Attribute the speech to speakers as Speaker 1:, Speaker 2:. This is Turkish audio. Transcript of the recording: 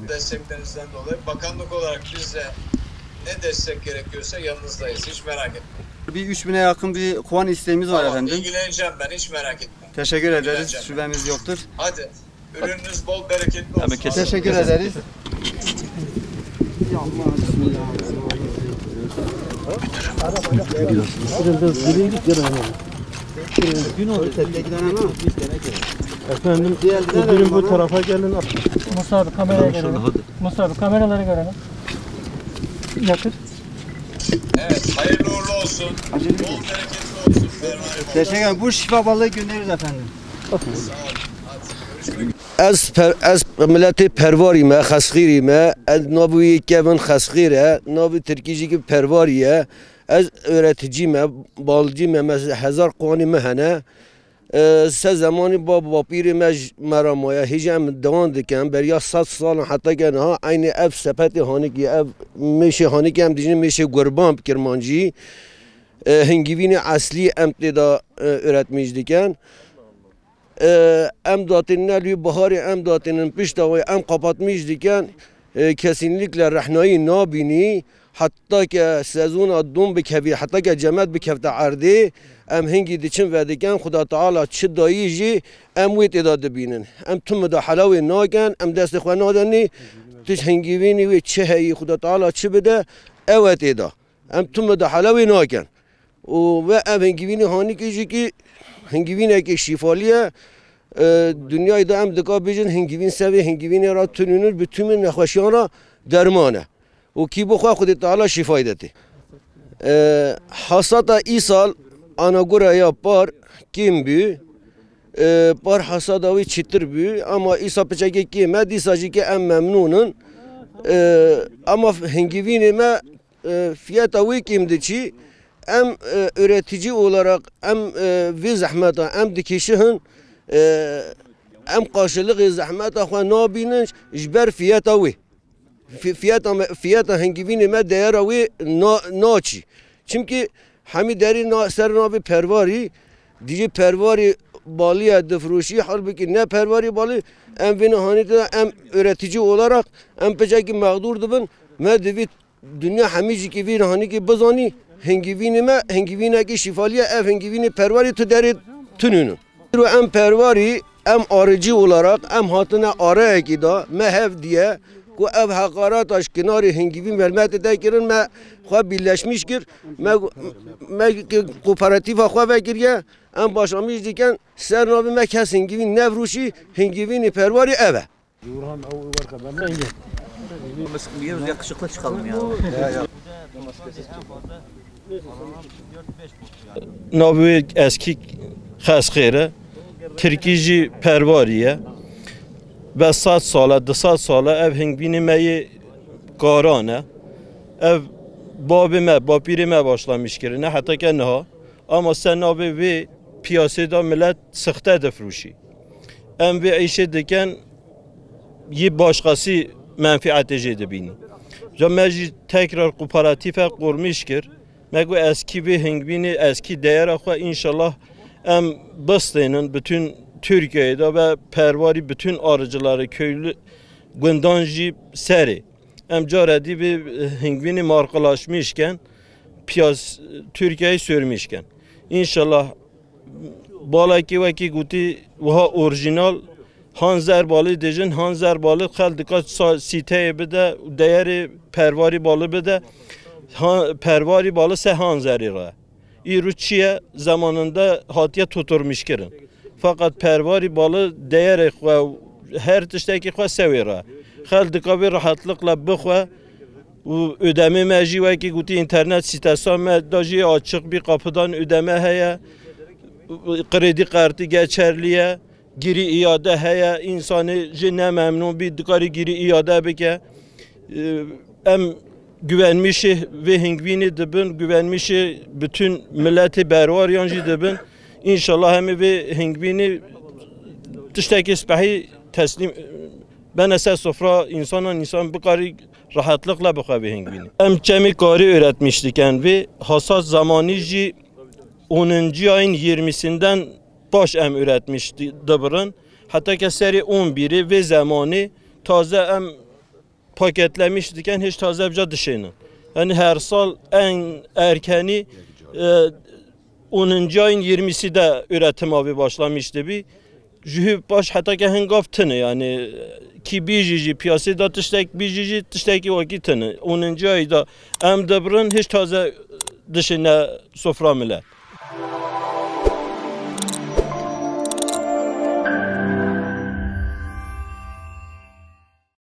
Speaker 1: Desteklerinizden dolayı bakanlık olarak biz de ne destek gerekiyorsa yanınızdayız. Hiç merak etmeyin.
Speaker 2: Bir 3000'e yakın bir kovan isteğimiz var
Speaker 1: Tamam,
Speaker 2: efendim.
Speaker 1: ilgileneceğim ben. Hiç merak etmeyin.
Speaker 2: Teşekkür ederiz.
Speaker 1: İlgileneceğim.
Speaker 2: Şüphemiz yoktur.
Speaker 1: Hadi. Ürününüz bol bereketli olsun.
Speaker 2: Teşekkür ederiz.
Speaker 3: Efendim, müdürüm bu tarafa gelin.
Speaker 4: Musa abi kameraya görelim. Musa abi kameraları görelim. Yakır.
Speaker 1: Evet. Hayırlı uğurlu olsun. Bol bereketli olsun.
Speaker 2: Teşekkür ederim. Bu şifa balığı göndeririz efendim.
Speaker 1: Sağ olun. Hadi.
Speaker 5: از ملت پرواری ما خسخیری ما از نابوی کبن خسخیره نابوی ترکیجی که پرواریه از öğretici ما بالجی ما هزار قوانی مهنه سه زمانی با باپیر ما مرامایا هیچ هم دوان دکن بریا 100 سال حتی که نه عین اف سپت هانی که اف میشه هانی که هم دیجی میشه قربان کرمانجی هنگیوین اصلی امتدا öğretmiş diken em datinler baharı em datinin piştavayı em kapatmış diken kesinlikle rahnayı nabini hatta ki sezon adum bikevi hatta ki cemet bikefte ardi em hengi diçin ve diken Xuda Teala çi dayıcı em vit edadı binin em tüm da halavi nagen em dest xwe nadeni tiş hengivini ve çeheyi Xuda Teala çi bide evet eda em tüm da halavi nagen ve em hengivini hani ki hengivine ki şifaliye dünyayı da em dikabicin hengivin sevi hengivine ra tününür bütün nexweşiyana dermane o ki bu Xuda Teala şifayı dedi hasata isal ana gura ya par kim bi par hasada ve çitir bi ama isa peçeki kime disacı ki em memnunun ama hengivine me fiyata ve kimdi çi em üretici olarak em ve zahmeta em dikişihin em karşılığı zahmeta xwe nabinin jber fiyata ve fiyata hengivine me değera ve naçi çünkü hemi deri ser navi pervari diye pervari balıya difruşi halbuki ne pervari balı em vini hanite em üretici olarak em peçeki mağdur dibin me divit dünya hemici ki vini hani ki bazani hengivine ki şifaliye ev hengivine pervari tu deri tününü em pervari em arıcı olarak em hatına araya ki da mehev diye ku ev hakarat aşkinari hengivin vermet edekirin me xwe birleşmiş kir me kooperatifa xwe vekiriye em başlamış diken ser navi me kes hengivin nevruşi hengivini pervari eve
Speaker 6: yakışıklı çıkalım ya.
Speaker 3: Navi eski xesxire Türkici pervariye ve 100 sala 200 sala ev hengvini meyi qarane ev babime bapirime başlamış kirine hatta ki ne ama sen navi ve piyasada millet sıxta defruşi em ve işe diken yi başkası menfaat edebini Cemeci tekrar kooperatife kurmuş kir megu eski ve hengvini eski değer akwa inşallah em bastının bütün Türkiye'de ve pervari bütün arıcıları köylü gündanji seri em caredi bir hengvini markalaşmışken piyas Türkiye'yi sürmüşken inşallah balaki veki guti vaha orijinal hanzer balı dejin hanzer balı xaldika siteye bide değeri pervari balı bide pervari balı se hanzeri ra İruçiye zamanında hatiye tuturmuş kirin fakat pervari balı değeri her tişteki xwe sevira xaldika bir rahatlıkla bixwe ödeme meci veki guti internet sitesi me daji açık bir kapıdan ödeme heye kredi kartı geçerliye giri iade heye insanı ne memnun bir dikari giri iade bike em güvenmişi ve hengvini dibin güvenmişi bütün milleti bervar yancı dibin inşallah hem ve hengvini tişteki spahi teslim ben esas sofra insan bikari rahatlıkla bika ve hengvini em çemi kari öğretmiştiken ve hasat zamanıcı 10. ayın 20'sinden baş em üretmişti dıbırın. Hatta ki seri 11'i ve zamanı taze em paketlemişdiken hiç taze bir dışını. Yani her sal en erkeni 10. ayın 20'si de üretim abi başlamıştı bir. Jühü baş hatta ki hengaf tını yani ki bijiji piyasada tıştek bijiji tışteki vakitini 10. ayda em debrın hiç taze dışına sofra millet.